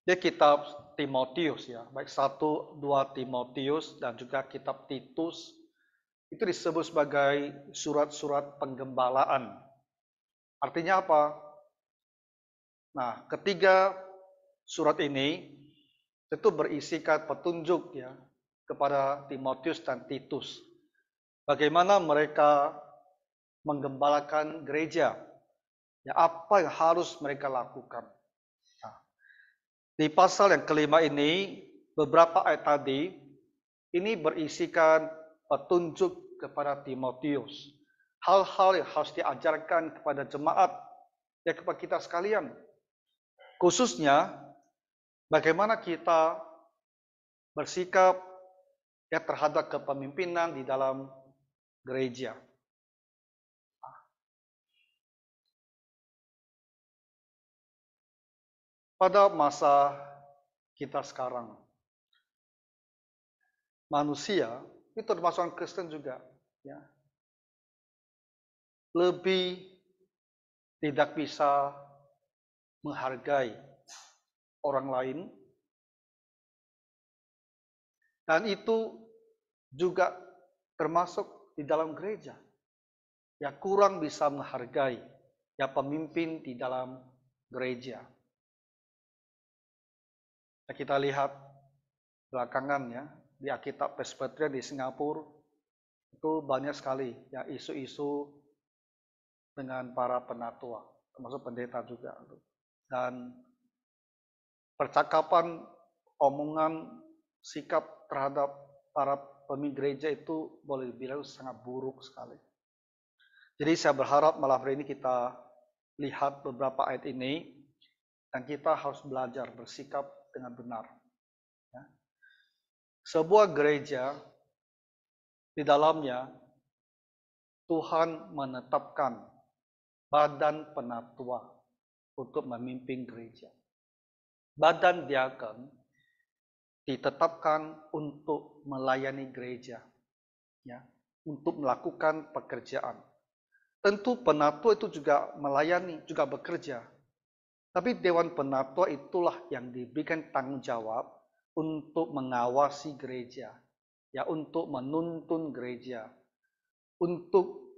Dia kitab Timotius ya, baik 1, 2 Timotius dan juga kitab Titus itu disebut sebagai surat-surat penggembalaan. Artinya apa? Nah, ketiga surat ini tentu berisikan petunjuk ya kepada Timotius dan Titus. Bagaimana mereka menggembalakan gereja? Ya, apa yang harus mereka lakukan? Nah, di pasal yang kelima ini, beberapa ayat tadi ini berisikan petunjuk kepada Timotius. Hal-hal yang harus diajarkan kepada jemaat, ya kepada kita sekalian. Khususnya, bagaimana kita bersikap ya terhadap kepemimpinan di dalam gereja. Pada masa kita sekarang, manusia itu termasuk orang Kristen juga, ya, lebih tidak bisa menghargai orang lain, dan itu juga termasuk di dalam gereja. Ya kurang bisa menghargai ya pemimpin di dalam gereja. Ya, kita lihat belakangan ya di Alkitab Presbyterian di Singapura itu banyak sekali ya isu-isu dengan para penatua, termasuk pendeta juga. Dan percakapan, omongan, sikap terhadap para pemimpin gereja itu boleh dibilang sangat buruk sekali. Jadi saya berharap malam hari ini kita lihat beberapa ayat ini dan kita harus belajar bersikap dengan benar. Ya. Sebuah gereja di dalamnya Tuhan menetapkan badan penatua untuk memimpin gereja. Badan diakon ditetapkan untuk melayani gereja, ya, untuk melakukan pekerjaan. Tentu penatua itu juga melayani, juga bekerja. Tapi Dewan Penatua itulah yang diberikan tanggung jawab untuk mengawasi gereja, ya, untuk menuntun gereja, untuk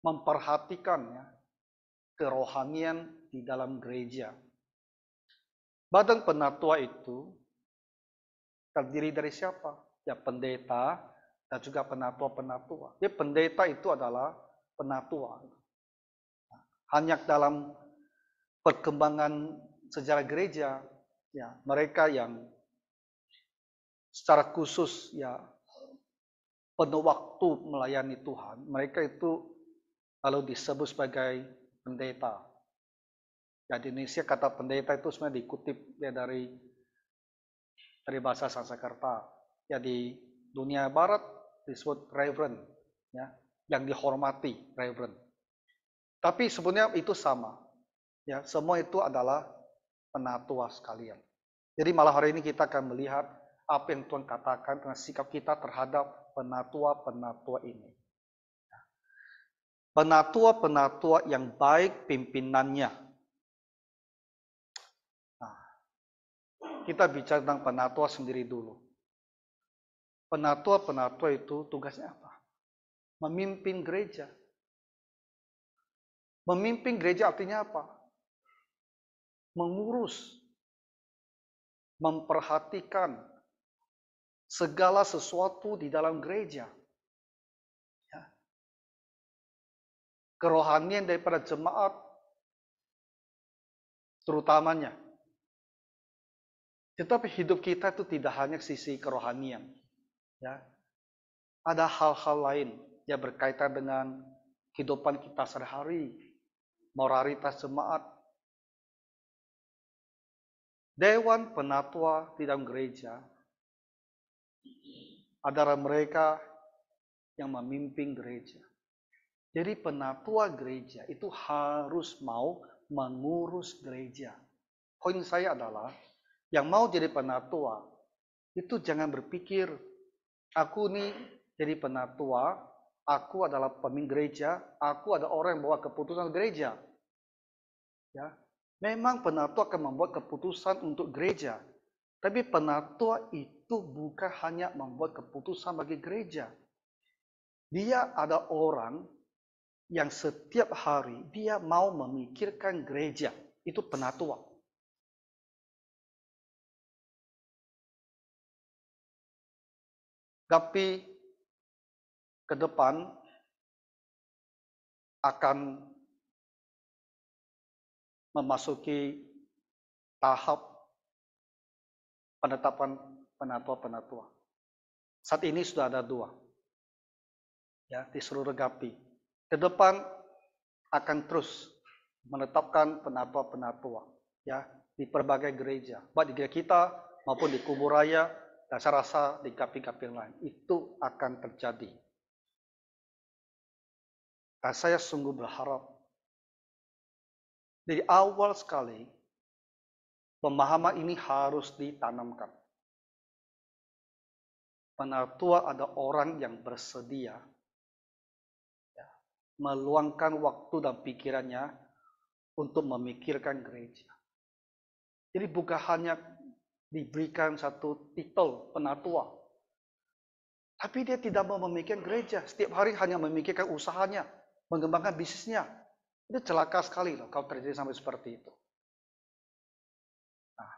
memperhatikan ya, kerohanian di dalam gereja. Badan penatua itu terdiri dari siapa? Ya pendeta dan juga penatua-penatua. Ya pendeta itu adalah penatua. Hanya dalam perkembangan sejarah gereja, ya mereka yang secara khusus ya penuh waktu melayani Tuhan, mereka itu lalu disebut sebagai pendeta. Ya di Indonesia kata pendeta itu sebenarnya dikutip ya dari bahasa Sanskerta. Ya di dunia barat disebut reverend, ya, yang dihormati, reverend. Tapi sebenarnya itu sama. Ya, semua itu adalah penatua sekalian. Jadi malam hari ini kita akan melihat apa yang Tuhan katakan tentang sikap kita terhadap penatua-penatua ini. Penatua-penatua yang baik pimpinannya. Nah, kita bicara tentang penatua sendiri dulu. Penatua-penatua itu tugasnya apa? Memimpin gereja. Memimpin gereja artinya apa? Mengurus, memperhatikan segala sesuatu di dalam gereja. Ya. Kerohanian daripada jemaat terutamanya. Tetapi hidup kita itu tidak hanya sisi kerohanian. Ya. Ada hal-hal lain yang berkaitan dengan kehidupan kita sehari-hari, moralitas jemaat. Dewan penatua di dalam gereja adalah mereka yang memimpin gereja. Jadi penatua gereja itu harus mau mengurus gereja. Poin saya adalah, yang mau jadi penatua, itu jangan berpikir, aku nih jadi penatua, aku adalah pemimpin gereja, aku ada orang yang bawa keputusan gereja. Ya, Memang penatua akan membuat keputusan untuk gereja. Tapi penatua itu bukan hanya membuat keputusan bagi gereja. Dia ada orang yang setiap hari dia mau memikirkan gereja. Itu penatua. Tapi ke depan akan memasuki tahap penetapan penatua-penatua. Saat ini sudah ada 2 ya di seluruh GAPI. Ke depan akan terus menetapkan penatua-penatua ya di berbagai gereja, baik di gereja kita maupun di Kubur Raya, dan saya rasa di GAPI-GAPI lain itu akan terjadi. Dan saya sungguh berharap dari awal sekali pemahaman ini harus ditanamkan. Penatua ada orang yang bersedia ya, meluangkan waktu dan pikirannya untuk memikirkan gereja. Jadi bukan hanya diberikan satu titel penatua, tapi dia tidak mau memikirkan gereja. Setiap hari hanya memikirkan usahanya, mengembangkan bisnisnya. Itu celaka sekali loh kalau terjadi sampai seperti itu. Nah,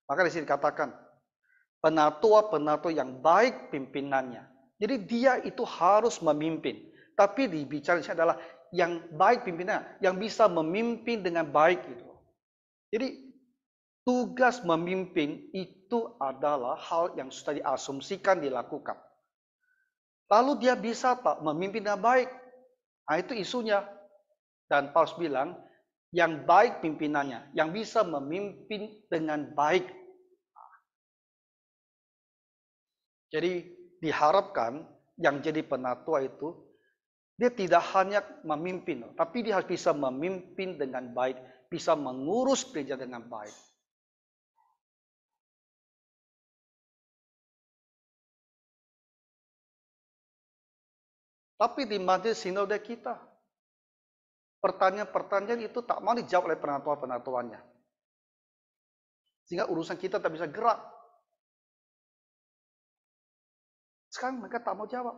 maka di sini dikatakan penatua-penatua yang baik pimpinannya. Jadi dia itu harus memimpin. Tapi dibicara adalah yang baik pimpinannya, yang bisa memimpin dengan baik gitu. Jadi tugas memimpin itu adalah hal yang sudah diasumsikan dilakukan. Lalu dia bisa tak memimpin dengan baik? Nah itu isunya. Dan Paulus bilang, yang baik pimpinannya, yang bisa memimpin dengan baik. Jadi diharapkan yang jadi penatua itu, dia tidak hanya memimpin, tapi dia harus bisa memimpin dengan baik, bisa mengurus gereja dengan baik. Tapi di majelis sinode kita, pertanyaan-pertanyaan itu tak mau dijawab oleh penatua-penatuannya. Sehingga urusan kita tak bisa gerak. Sekarang mereka tak mau jawab.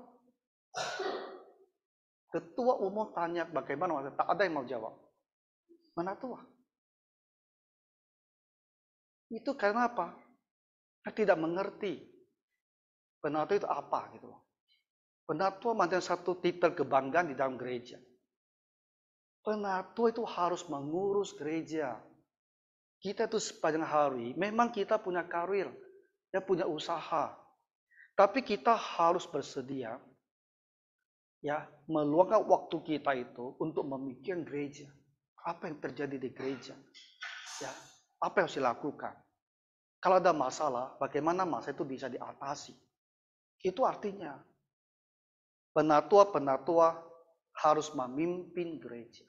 Ketua umum tanya bagaimana, tak ada yang mau jawab. Penatua. Itu karena apa? Mereka tidak mengerti penatua itu apa gitu. Penatua macam satu titel kebanggaan di dalam gereja. Penatua itu harus mengurus gereja. Kita itu sepanjang hari, memang kita punya karir, ya punya usaha. Tapi kita harus bersedia ya meluangkan waktu kita itu untuk memikirkan gereja. Apa yang terjadi di gereja? Ya, apa yang harus dilakukan? Kalau ada masalah, bagaimana masalah itu bisa diatasi? Itu artinya penatua-penatua harus memimpin gereja.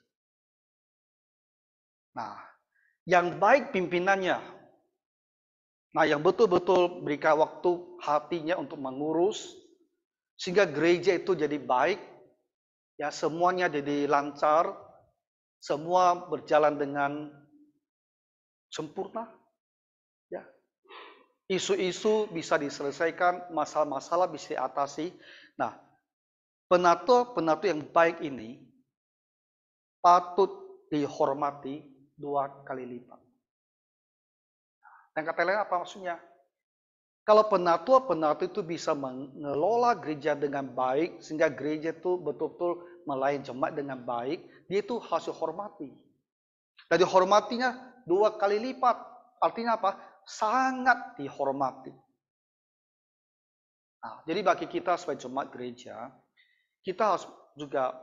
Nah, yang baik pimpinannya. Nah, yang betul-betul berikan waktu hatinya untuk mengurus sehingga gereja itu jadi baik, ya semuanya jadi lancar, semua berjalan dengan sempurna, ya. Isu-isu bisa diselesaikan, masalah-masalah bisa diatasi. Nah, penatua-penatua yang baik ini patut dihormati 2 kali lipat. Dan kata lain apa maksudnya? Kalau penatua-penatua itu bisa mengelola gereja dengan baik, sehingga gereja itu betul-betul melayani jemaat dengan baik, dia itu harus dihormati. Dan dihormatinya 2 kali lipat. Artinya apa? Sangat dihormati. Nah, jadi bagi kita sebagai jemaat gereja, kita harus juga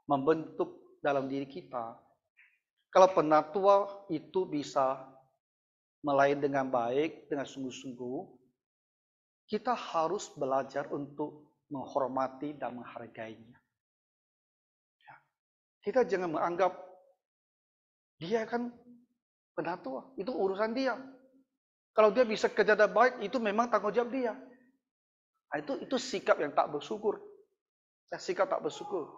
membentuk dalam diri kita. Kalau penatua itu bisa melayani dengan baik, dengan sungguh-sungguh, kita harus belajar untuk menghormati dan menghargainya. Kita jangan menganggap dia kan penatua, itu urusan dia. Kalau dia bisa kerja dengan baik, itu memang tanggung jawab dia. Nah, itu sikap yang tak bersyukur. Sikap tak bersyukur.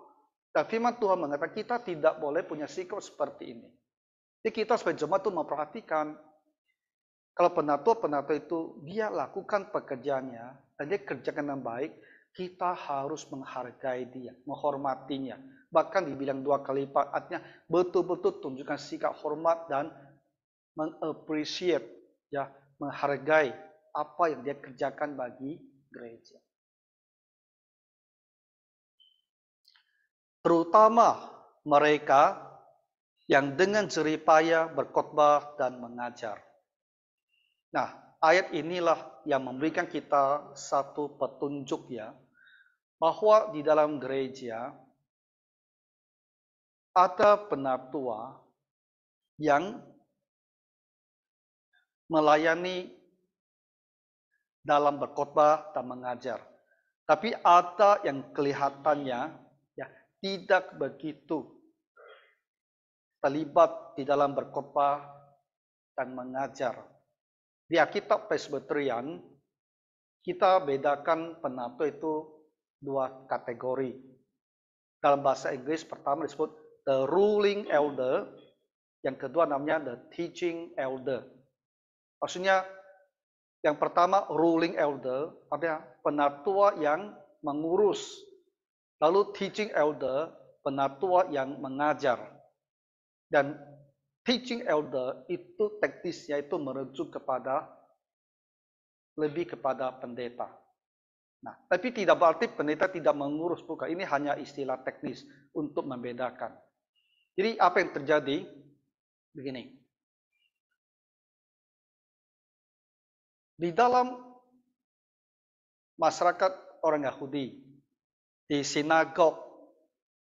Dan firman Tuhan mengatakan kita tidak boleh punya sikap seperti ini. Jadi kita sebagai jemaat itu memperhatikan kalau penatua itu dia lakukan pekerjaannya dan dia kerjakan dengan baik, kita harus menghargai dia, menghormatinya. Bahkan dibilang 2 kali lipat, artinya betul-betul tunjukkan sikap hormat dan mengappreciate, ya, menghargai apa yang dia kerjakan bagi gereja. Terutama mereka yang dengan jeripaya berkhotbah dan mengajar. Nah, ayat inilah yang memberikan kita satu petunjuk, ya, bahwa di dalam gereja ada penatua yang melayani dalam berkhotbah dan mengajar. Tapi ada yang kelihatannya, ya, tidak begitu terlibat di dalam berkhotbah dan mengajar. Di Alkitab Presbyterian, kita bedakan penatua itu 2 kategori. Dalam bahasa Inggris pertama disebut the ruling elder, yang kedua namanya the teaching elder. Maksudnya yang pertama ruling elder, artinya penatua yang mengurus. Lalu teaching elder, penatua yang mengajar. Dan teaching elder itu teknisnya itu merujuk kepada lebih kepada pendeta. Nah, tapi tidak berarti pendeta tidak mengurus, bukan. Ini hanya istilah teknis untuk membedakan. Jadi apa yang terjadi? Begini. Di dalam masyarakat orang Yahudi, di sinagog,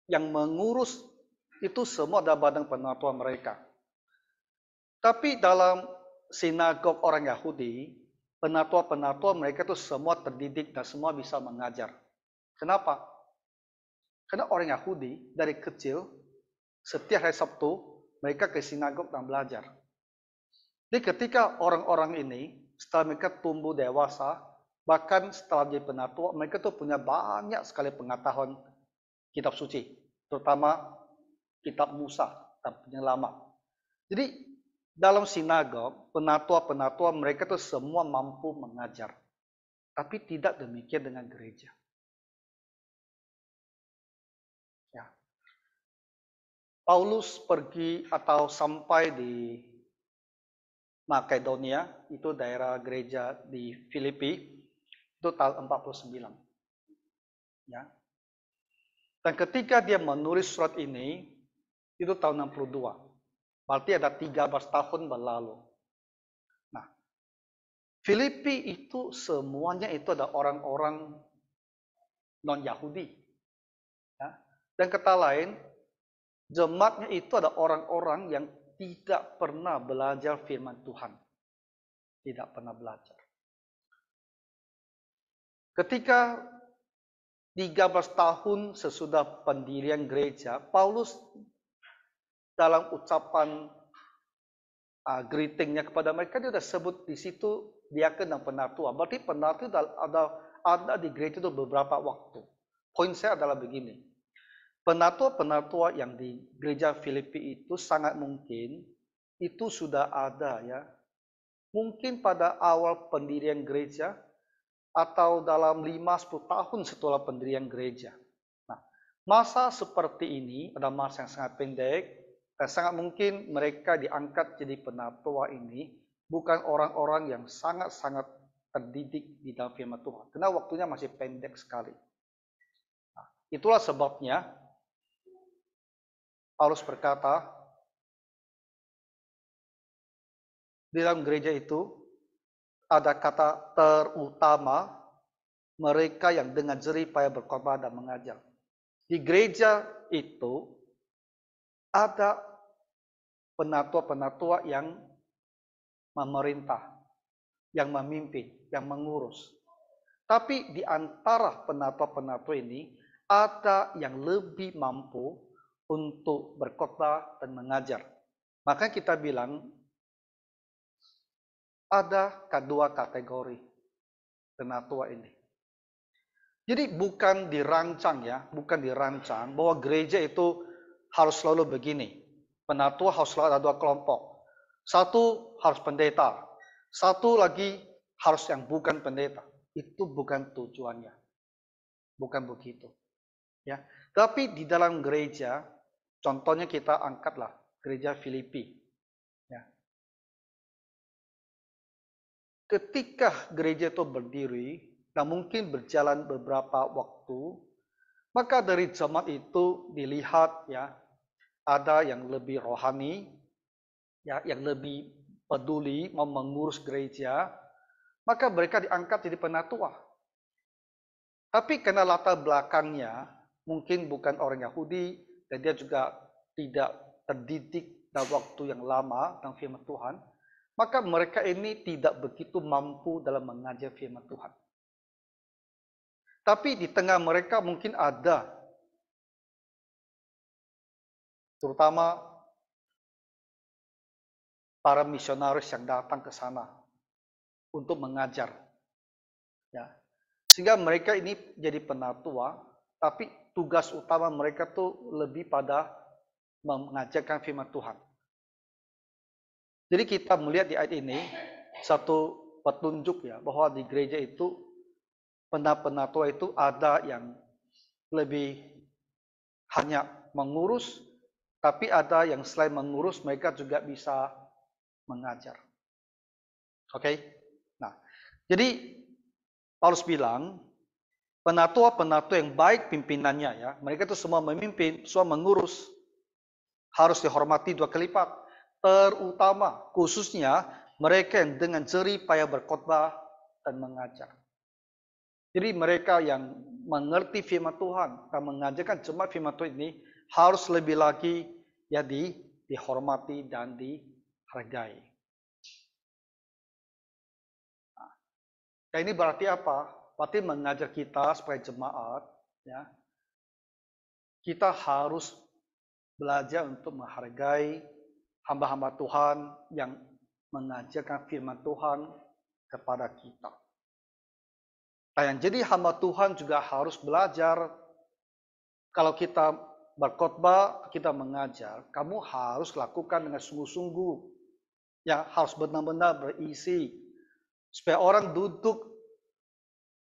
yang mengurus itu semua adalah badan penatua mereka. Tapi dalam sinagog orang Yahudi, penatua-penatua mereka itu semua terdidik dan semua bisa mengajar. Kenapa? Karena orang Yahudi dari kecil, setiap hari Sabtu, mereka ke sinagog dan belajar. Jadi ketika orang-orang ini, setelah mereka tumbuh dewasa, bahkan setelah jadi penatua, mereka tuh punya banyak sekali pengetahuan kitab suci, terutama kitab Musa dan penyelamat. Jadi dalam sinagog, penatua-penatua mereka tuh semua mampu mengajar. Tapi tidak demikian dengan gereja. Ya. Paulus pergi atau sampai di Makedonia, itu daerah gereja di Filipi, itu tahun 49. Ya. Dan ketika dia menulis surat ini, itu tahun 62. Berarti ada 13 tahun berlalu. Nah, Filipi itu semuanya itu ada orang-orang non-Yahudi. Ya. Dan kata lain, jemaatnya itu ada orang-orang yang tidak pernah belajar firman Tuhan. Tidak pernah belajar. Ketika 13 tahun sesudah pendirian gereja, Paulus dalam ucapan greetingnya kepada mereka, dia sudah sebut di situ diaken dan penatua. Berarti penatua ada di gereja itu beberapa waktu. Poin saya adalah begini. Penatua-penatua yang di gereja Filipi itu sangat mungkin itu sudah ada, ya. Mungkin pada awal pendirian gereja atau dalam 5-10 tahun setelah pendirian gereja. Nah, masa seperti ini adalah masa yang sangat pendek dan sangat mungkin mereka diangkat jadi penatua ini bukan orang-orang yang sangat-sangat terdidik di dalam firman Tuhan. Karena waktunya masih pendek sekali. Nah, itulah sebabnya Paulus berkata, di dalam gereja itu ada kata terutama mereka yang dengan jerih payah berkhotbah dan mengajar. Di gereja itu ada penatua-penatua yang memerintah, yang memimpin, yang mengurus. Tapi di antara penatua-penatua ini ada yang lebih mampu untuk berkhotbah dan mengajar. Maka kita bilang ada kedua kategori penatua ini. Jadi bukan dirancang, ya, bukan dirancang bahwa gereja itu harus selalu begini. Penatua harus ada 2 kelompok. Satu harus pendeta, satu lagi harus yang bukan pendeta. Itu bukan tujuannya. Bukan begitu. Ya. Tapi di dalam gereja, contohnya kita angkatlah gereja Filipi. Ya. Ketika gereja itu berdiri dan mungkin berjalan beberapa waktu, maka dari jemaat itu dilihat ya ada yang lebih rohani, ya yang lebih peduli mau mengurus gereja, maka mereka diangkat jadi penatua. Tapi karena latar belakangnya mungkin bukan orang Yahudi dan dia juga tidak terdidik dalam waktu yang lama tentang firman Tuhan, maka mereka ini tidak begitu mampu dalam mengajar firman Tuhan. Tapi di tengah mereka mungkin ada, terutama para misionaris yang datang ke sana untuk mengajar. Ya. Sehingga mereka ini jadi penatua, tapi tugas utama mereka tuh lebih pada mengajarkan firman Tuhan. Jadi kita melihat di ayat ini satu petunjuk ya bahwa di gereja itu penatua itu ada yang lebih hanya mengurus, tapi ada yang selain mengurus mereka juga bisa mengajar. Oke? Nah, jadi Paulus bilang penatua-penatua yang baik pimpinannya ya, mereka itu semua memimpin, semua mengurus, harus dihormati 2 kali lipat. Terutama khususnya mereka yang dengan jerih payah berkhotbah dan mengajar. Jadi mereka yang mengerti firman Tuhan dan mengajarkan jemaat firman Tuhan ini harus lebih lagi ya dihormati dan dihargai. Nah, ini berarti apa? Berarti mengajar kita sebagai jemaat ya. Kita harus belajar untuk menghargai hamba-hamba Tuhan yang mengajarkan firman Tuhan kepada kita. Nah, yang jadi hamba Tuhan juga harus belajar kalau kita berkhotbah, kita mengajar, kamu harus lakukan dengan sungguh-sungguh. Ya, harus benar-benar berisi. Supaya orang duduk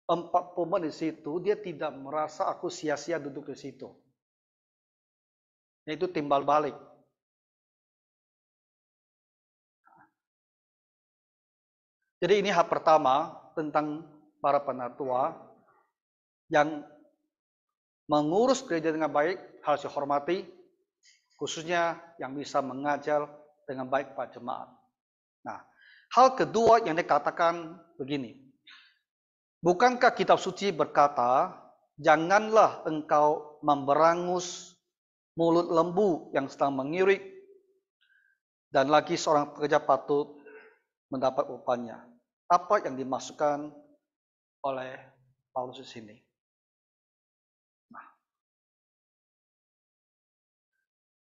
40 menit di situ, dia tidak merasa aku sia-sia duduk di situ. Itu timbal balik. Jadi ini hal pertama tentang para penatua yang mengurus gereja dengan baik harus dihormati, khususnya yang bisa mengajar dengan baik pada jemaat. Nah, hal kedua yang dikatakan begini, bukankah kitab suci berkata, janganlah engkau memberangus mulut lembu yang sedang mengirik, dan lagi seorang pekerja patut mendapat upahnya. Apa yang dimaksudkan oleh Paulus di sini? Nah,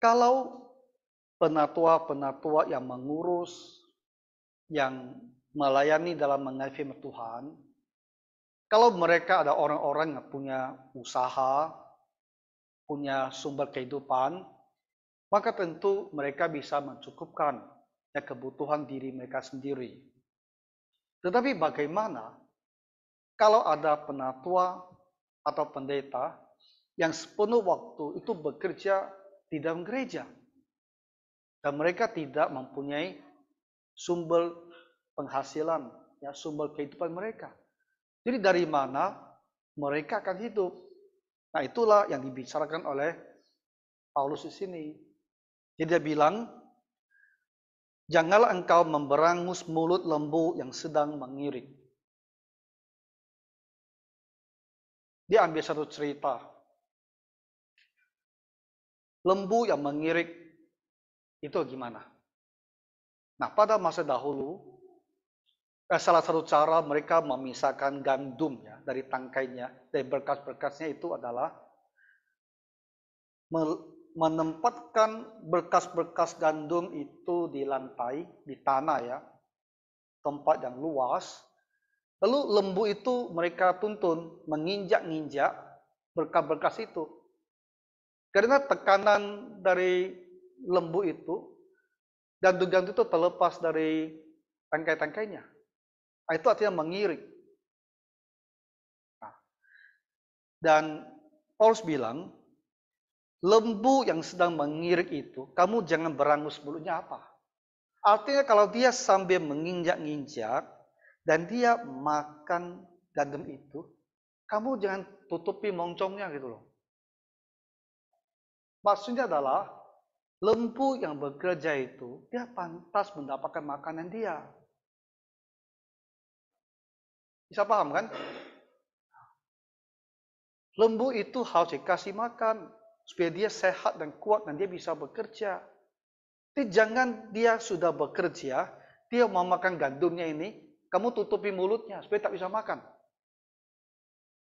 kalau penatua-penatua yang mengurus, yang melayani dalam mengajar firman Tuhan, kalau mereka ada orang-orang yang punya usaha, punya sumber kehidupan, maka tentu mereka bisa mencukupkan ya, kebutuhan diri mereka sendiri. Tetapi bagaimana kalau ada penatua atau pendeta yang sepenuh waktu itu bekerja di dalam gereja dan mereka tidak mempunyai sumber penghasilan, ya sumber kehidupan mereka. Jadi dari mana mereka akan hidup? Nah, itulah yang dibicarakan oleh Paulus di sini. Jadi dia bilang, janganlah engkau memberangus mulut lembu yang sedang mengirik. Dia ambil satu cerita. Lembu yang mengirik itu gimana? Nah, pada masa dahulu, salah satu cara mereka memisahkan gandum ya dari tangkainya, dari berkas-berkasnya itu adalah menempatkan berkas-berkas gandum itu di lantai, di tanah ya, tempat yang luas. Lalu lembu itu mereka tuntun menginjak-injak berkas-berkas itu. Karena tekanan dari lembu itu, gandum-gandum itu terlepas dari tangkai-tangkainya. Nah, itu artinya mengirik. Nah, dan Paulus bilang, lembu yang sedang mengirik itu, kamu jangan berangus mulutnya apa. Artinya kalau dia sambil menginjak-injak, dan dia makan gandum itu, kamu jangan tutupi moncongnya gitu loh. Maksudnya adalah, lembu yang bekerja itu, dia pantas mendapatkan makanan dia. Bisa paham kan? Lembu itu harus dikasih makan, supaya dia sehat dan kuat dan dia bisa bekerja. Jadi jangan dia sudah bekerja, dia mau makan gandumnya ini, kamu tutupi mulutnya supaya tak bisa makan.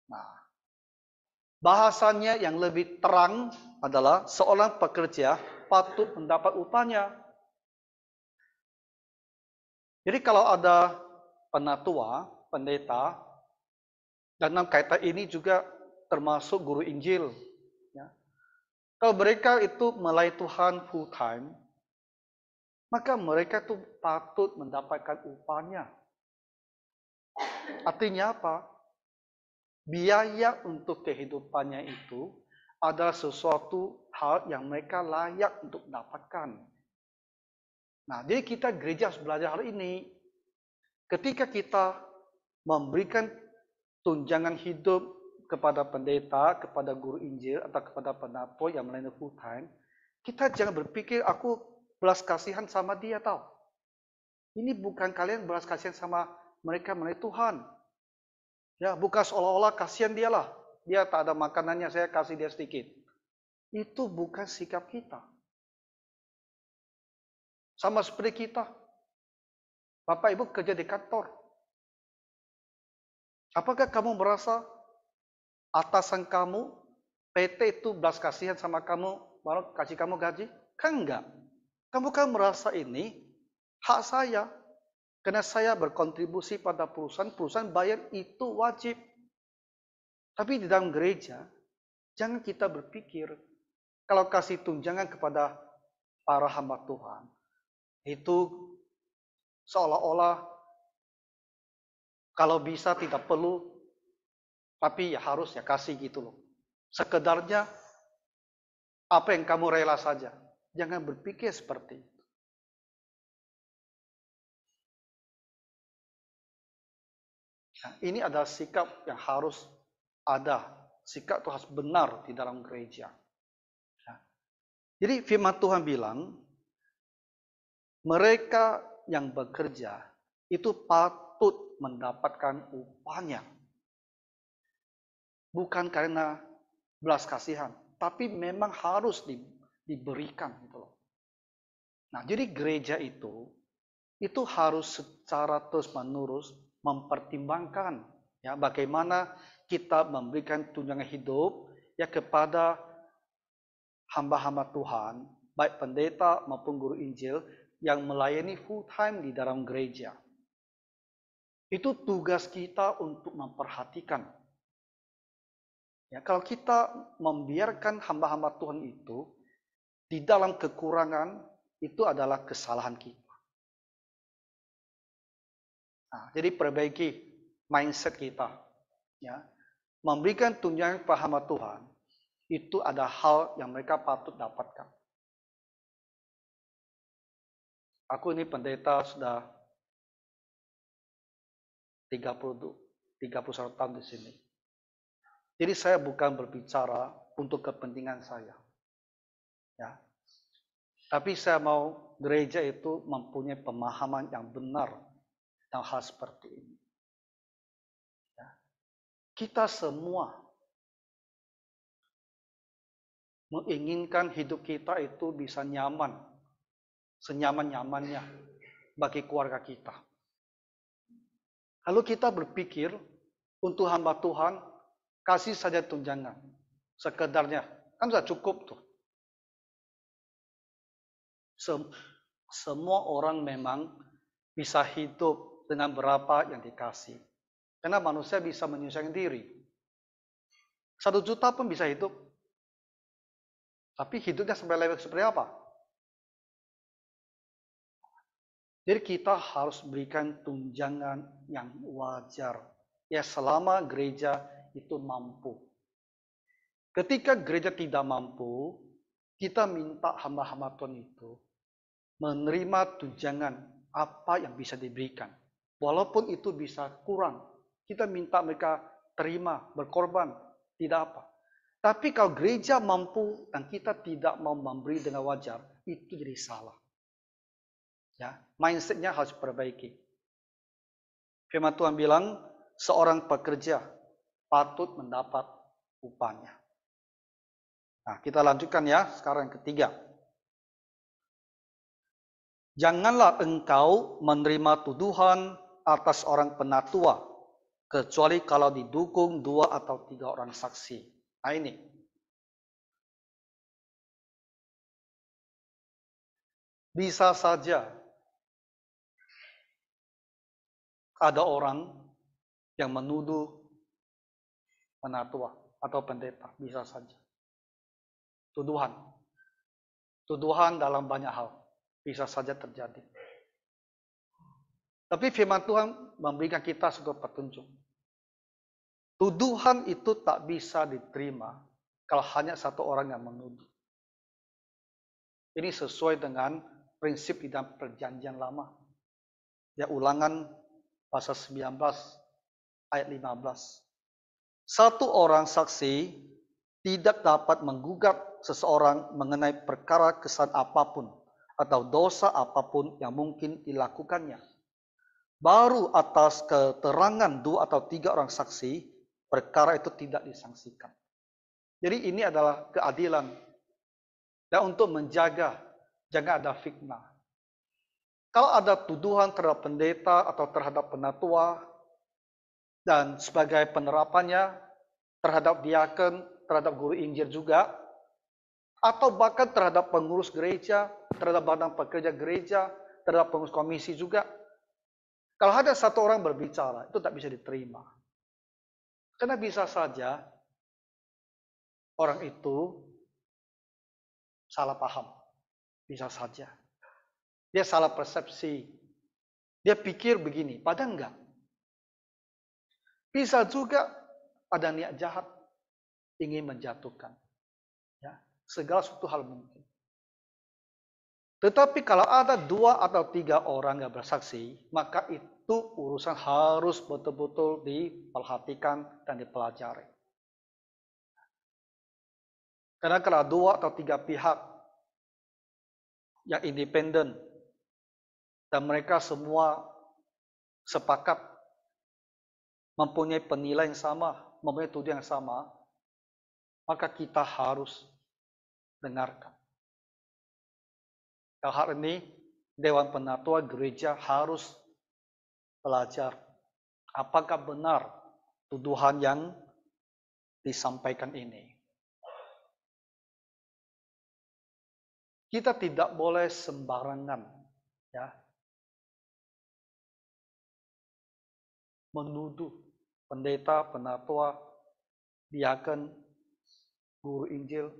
Nah, bahasanya yang lebih terang adalah seorang pekerja patut mendapat upahnya. Jadi kalau ada penatua, pendeta, dan dalam kaitan ini juga termasuk guru Injil. Ya. Kalau mereka itu melayani Tuhan full time, maka mereka tuh patut mendapatkan upahnya. Artinya apa? Biaya untuk kehidupannya itu adalah sesuatu hal yang mereka layak untuk dapatkan. Nah, jadi kita gereja harus belajar hal ini. Ketika kita memberikan tunjangan hidup kepada pendeta, kepada guru Injil, atau kepada penatua yang melayani full time, kita jangan berpikir aku belas kasihan sama dia tau. Ini bukan kalian belas kasihan sama mereka melayani Tuhan. Ya, bukan seolah-olah kasihan dia lah. Dia tak ada makanannya, saya kasih dia sedikit. Itu bukan sikap kita. Sama seperti kita. Bapak Ibu kerja di kantor. Apakah kamu merasa atasan kamu, PT itu belas kasihan sama kamu, baru kasih kamu gaji? Kan enggak. Kamu kan merasa ini hak saya. Karena saya berkontribusi pada perusahaan, perusahaan bayar itu wajib. Tapi di dalam gereja, jangan kita berpikir, kalau kasih tunjangan kepada para hamba Tuhan, itu seolah-olah kalau bisa tidak perlu, tapi ya harus ya kasih gitu loh. Sekedarnya apa yang kamu rela saja. Jangan berpikir seperti itu. Nah, ini adalah sikap yang harus ada. Sikap itu harus benar di dalam gereja. Nah, jadi firman Tuhan bilang, mereka yang bekerja itu patut mendapatkan upahnya. Bukan karena belas kasihan, tapi memang harus diberikan gitu loh. Nah, jadi gereja itu harus secara terus-menerus mempertimbangkan ya bagaimana kita memberikan tunjangan hidup ya kepada hamba-hamba Tuhan, baik pendeta maupun guru Injil yang melayani full time di dalam gereja. Itu tugas kita untuk memperhatikan. Ya, kalau kita membiarkan hamba-hamba Tuhan itu di dalam kekurangan, itu adalah kesalahan kita. Nah, jadi perbaiki mindset kita. Ya, memberikan tunjangan kepada hamba Tuhan, itu ada hal yang mereka patut dapatkan. Aku ini pendeta sudah 31 tahun di sini. Jadi saya bukan berbicara untuk kepentingan saya. Ya. Tapi saya mau gereja itu mempunyai pemahaman yang benar tentang hal seperti ini. Ya. Kita semua menginginkan hidup kita itu bisa nyaman, senyaman-nyamannya bagi keluarga kita. Lalu kita berpikir untuk hamba Tuhan, kasih saja tunjangan, sekedarnya, kan sudah cukup tuh. Semua orang memang bisa hidup dengan berapa yang dikasih. Karena manusia bisa menyelesaikan diri. 1 juta pun bisa hidup. Tapi hidupnya sampai level seperti apa? Jadi kita harus berikan tunjangan yang wajar. Ya selama gereja itu mampu. Ketika gereja tidak mampu, kita minta hamba-hamba Tuhan itu menerima tunjangan apa yang bisa diberikan. Walaupun itu bisa kurang, kita minta mereka terima, berkorban, tidak apa. Tapi kalau gereja mampu dan kita tidak mau memberi dengan wajar, itu jadi salah. Ya, mindsetnya harus diperbaiki. Firman Tuhan bilang, seorang pekerja patut mendapat upahnya. Nah, kita lanjutkan ya, sekarang yang ketiga. Janganlah engkau menerima tuduhan atas orang penatua, kecuali kalau didukung 2 atau 3 orang saksi. Nah ini. Bisa saja ada orang yang menuduh penatua atau pendeta. Bisa saja. Tuduhan. Tuduhan dalam banyak hal. Bisa saja terjadi. Tapi firman Tuhan memberikan kita suatu petunjuk. Tuduhan itu tak bisa diterima kalau hanya satu orang yang menuduh. Ini sesuai dengan prinsip di dalam perjanjian lama. Ya, Ulangan pasal 19 ayat 15. Satu orang saksi tidak dapat menggugat seseorang mengenai perkara kesalahan apapun atau dosa apapun yang mungkin dilakukannya. Baru atas keterangan 2 atau 3 orang saksi, perkara itu tidak disangsikan. Jadi ini adalah keadilan. Dan untuk menjaga, jangan ada fitnah. Kalau ada tuduhan terhadap pendeta atau terhadap penatua, dan sebagai penerapannya terhadap diaken, terhadap guru Injil juga, atau bahkan terhadap pengurus gereja, terhadap badan pekerja gereja, terhadap pengurus komisi juga, kalau ada satu orang berbicara, itu tak bisa diterima. Karena bisa saja orang itu salah paham. Bisa saja. Dia salah persepsi. Dia pikir begini, padahal enggak. Bisa juga ada niat jahat ingin menjatuhkan. Ya, segala suatu hal mungkin. Tetapi kalau ada 2 atau 3 orang yang bersaksi, maka itu urusan harus betul-betul diperhatikan dan dipelajari. Karena kalau 2 atau 3 pihak yang independen dan mereka semua sepakat mempunyai penilaian yang sama, mempunyai tujuan yang sama, maka kita harus dengarkan. Dalam hal ini, Dewan Penatua Gereja harus belajar apakah benar tuduhan yang disampaikan ini. Kita tidak boleh sembarangan ya menuduh pendeta, penatua, diaken, guru Injil,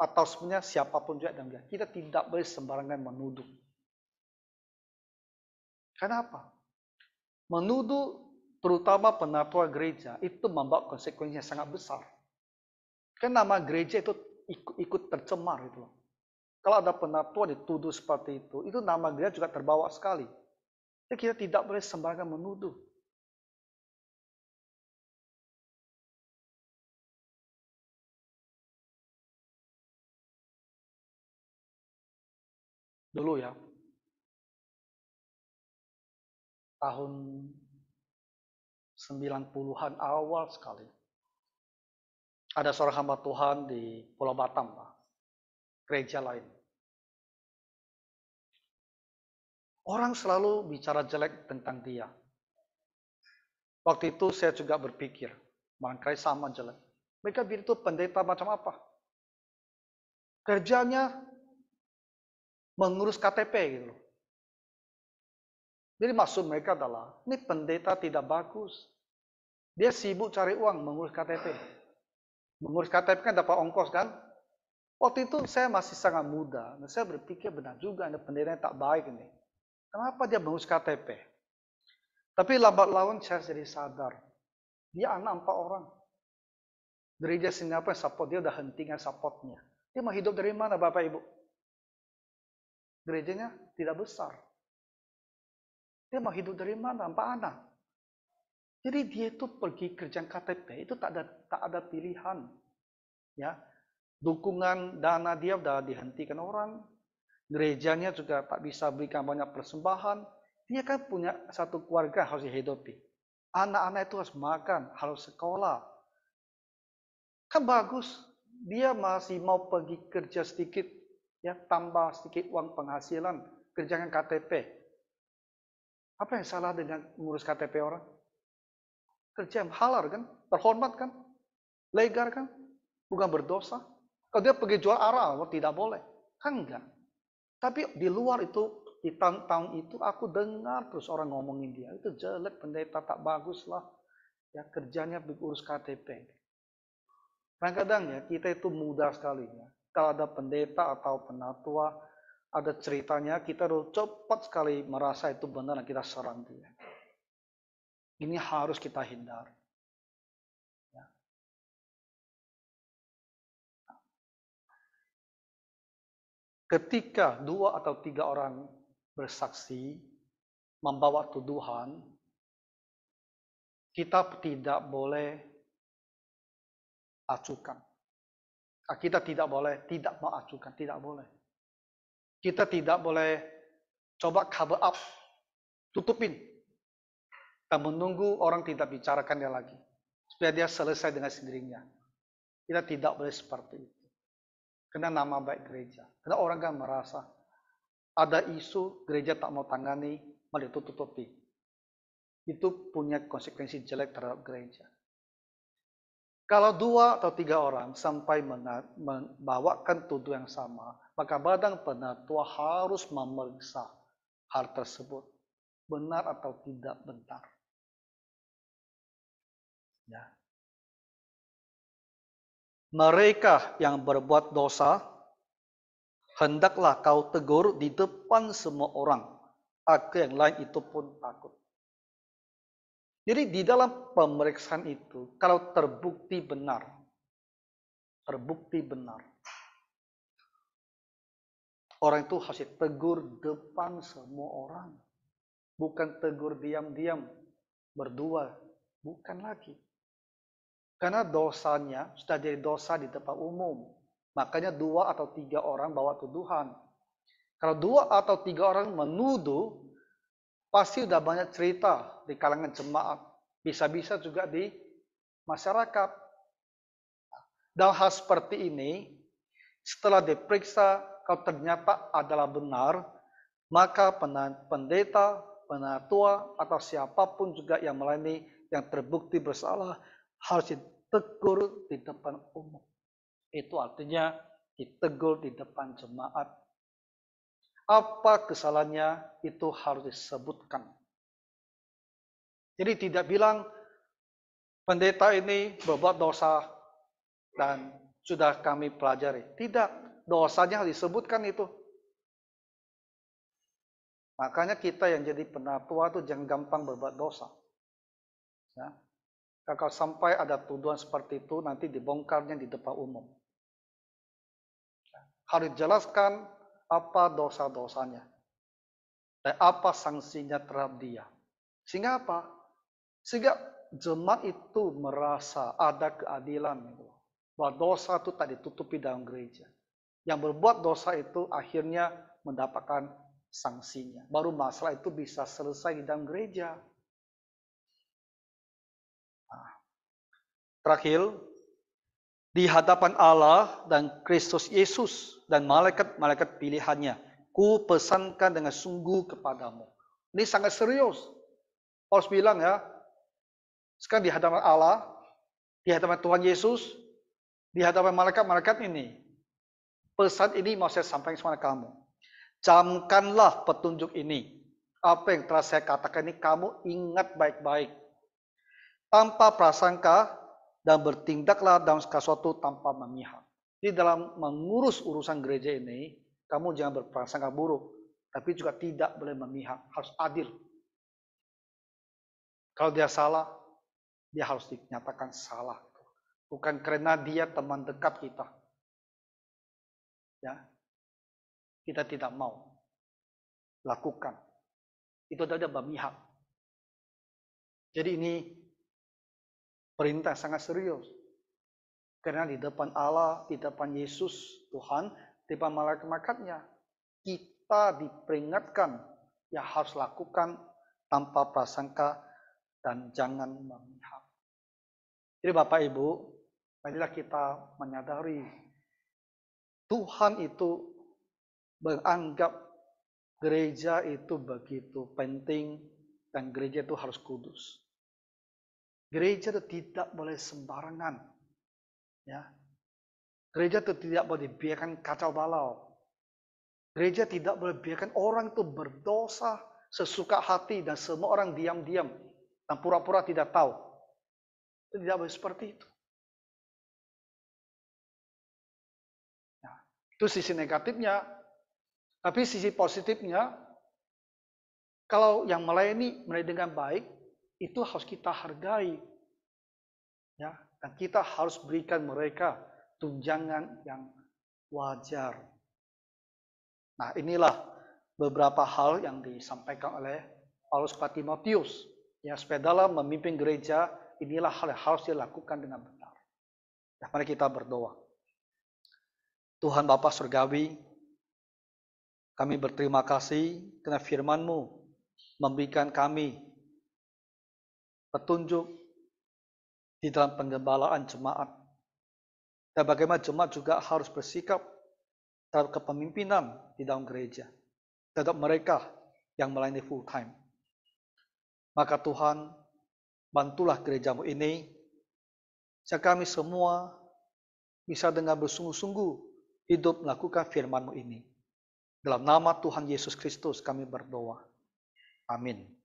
atau sebenarnya siapapun juga dan kita tidak boleh sembarangan menuduh. Kenapa? Menuduh terutama penatua gereja itu membawa konsekuensi yang sangat besar. Karena nama gereja itu ikut tercemar itu loh. Kalau ada penatua dituduh seperti itu nama gereja juga terbawa sekali. Jadi kita tidak boleh sembarangan menuduh. Dulu ya, tahun 90-an awal sekali. Ada seorang hamba Tuhan di Pulau Batam, Pak. Gereja lain. Orang selalu bicara jelek tentang dia. Waktu itu saya juga berpikir, barangkali sama jelek. Mereka bilang itu pendeta macam apa? Kerjanya mengurus KTP gitu loh. Jadi maksud mereka adalah, ini pendeta tidak bagus. Dia sibuk cari uang mengurus KTP. Mengurus KTP kan dapat ongkos kan? Waktu itu saya masih sangat muda. Saya berpikir benar juga, ini pendeta tak baik ini. Kenapa dia mengurus KTP? Tapi lambat laun saya jadi sadar, dia anak 4 orang. Gereja Singapura support dia udah hentikan supportnya. Dia mau hidup dari mana Bapak Ibu? Gerejanya tidak besar. Dia mau hidup dari mana? 4 anak. Jadi dia itu pergi kerja KTP itu tak ada pilihan. Ya, dukungan dana dia udah dihentikan orang. Gerejanya juga tak bisa berikan banyak persembahan. Dia kan punya satu keluarga harus dihidupi. Anak-anak itu harus makan, harus sekolah. Kan bagus. Dia masih mau pergi kerja sedikit, ya tambah sedikit uang penghasilan, kerjakan KTP. Apa yang salah dengan mengurus KTP orang? Kerja yang halal kan, terhormat kan, legal kan, bukan berdosa. Kalau dia pergi jual aral, tidak boleh, kan enggak. Tapi di luar itu, di tahun-tahun itu aku dengar terus orang ngomongin dia, itu jelek, pendeta tak bagus lah, ya kerjanya urus KTP. Kadang-kadang ya kita itu mudah sekali ya. Kalau ada pendeta atau penatua, ada ceritanya, kita harus cepat sekali merasa itu benar dan kita serang dia. Ini harus kita hindari. Ya. Ketika 2 atau 3 orang bersaksi, membawa tuduhan, kita tidak boleh acukan. Kita tidak boleh tidak mau acukan, tidak boleh. Kita tidak boleh coba cover up, tutupin, dan menunggu orang tidak bicarakan dia lagi, supaya dia selesai dengan sendirinya. Kita tidak boleh seperti itu. Karena nama baik gereja. Karena orang kan merasa ada isu gereja tak mau tangani, malah tutupi. Itu punya konsekuensi jelek terhadap gereja. Kalau 2 atau 3 orang sampai membawakan tuduh yang sama, maka badan penatua harus memeriksa hal tersebut. Benar atau tidak benar. Ya. Mereka yang berbuat dosa, hendaklah kau tegur di depan semua orang, agar yang lain itu pun takut. Jadi di dalam pemeriksaan itu, kalau terbukti benar, orang itu harus tegur depan semua orang. Bukan tegur diam-diam, berdua, bukan lagi. Karena dosanya sudah jadi dosa di depan umum. Makanya 2 atau 3 orang bawa tuduhan. Kalau 2 atau 3 orang menuduh, pasti udah banyak cerita di kalangan jemaat. Bisa-bisa juga di masyarakat. Dalam hal seperti ini, setelah diperiksa, kalau ternyata adalah benar, maka pendeta, penatua, atau siapapun juga yang melayani yang terbukti bersalah, harus ditegur di depan umum. Itu artinya ditegur di depan jemaat. Apa kesalahannya itu harus disebutkan. Jadi tidak bilang pendeta ini berbuat dosa dan sudah kami pelajari. Tidak, dosanya harus disebutkan itu. Makanya kita yang jadi penatua itu jangan gampang berbuat dosa. Ya. Kalau sampai ada tuduhan seperti itu, nanti dibongkarnya di depan umum. Harus dijelaskan apa dosa-dosanya. Dan apa sanksinya terhadap dia. Sehingga apa? Sehingga jemaat itu merasa ada keadilan. Bahwa dosa itu tak ditutupi dalam gereja. Yang berbuat dosa itu akhirnya mendapatkan sanksinya. Baru masalah itu bisa selesai di dalam gereja. Terakhir, di hadapan Allah dan Kristus Yesus dan malaikat-malaikat pilihannya, ku pesankan dengan sungguh kepadamu. Ini sangat serius. Paulus bilang ya, sekarang di hadapan Allah, di hadapan Tuhan Yesus, di hadapan malaikat-malaikat ini, pesan ini mau saya sampaikan kepada kamu. Camkanlah petunjuk ini. Apa yang telah saya katakan ini kamu ingat baik-baik. Tanpa prasangka, dan bertindaklah dalam segala sesuatu tanpa memihak. Jadi dalam mengurus urusan gereja ini, kamu jangan berprasangka buruk. tapi juga tidak boleh memihak, harus adil. Kalau dia salah, dia harus dinyatakan salah. Bukan karena dia teman dekat kita. Ya, kita tidak mau lakukan. Itu adalah memihak. Jadi ini perintah sangat serius. Karena di depan Allah, di depan Yesus, Tuhan, di depan malaikat-malaikatnya, kita diperingatkan yang harus lakukan tanpa prasangka dan jangan memihak. Jadi Bapak Ibu, marilah kita menyadari Tuhan itu menganggap gereja itu begitu penting dan gereja itu harus kudus. Gereja itu tidak boleh sembarangan. Ya, gereja itu tidak boleh dibiarkan kacau balau. Gereja tidak boleh biarkan orang itu berdosa sesuka hati dan semua orang diam-diam dan pura-pura tidak tahu. Itu tidak boleh seperti itu. Nah, itu sisi negatifnya. Tapi sisi positifnya, kalau yang melayani dengan baik, itu harus kita hargai. Ya, dan kita harus berikan mereka tunjangan yang wajar. Nah, inilah beberapa hal yang disampaikan oleh Paulus kepada Timotius. Ya, supaya dalam memimpin gereja, inilah hal yang harus dilakukan dengan benar. Ya, mari kita berdoa. Tuhan Bapa Surgawi, kami berterima kasih karena firman-Mu memberikan kami petunjuk di dalam penggembalaan jemaat. Dan bagaimana jemaat juga harus bersikap terhadap kepemimpinan di dalam gereja. Terhadap mereka yang melayani full time. Maka Tuhan, bantulah gereja-Mu ini, sehingga kami semua bisa dengan bersungguh-sungguh hidup melakukan firman-Mu ini. Dalam nama Tuhan Yesus Kristus kami berdoa. Amin.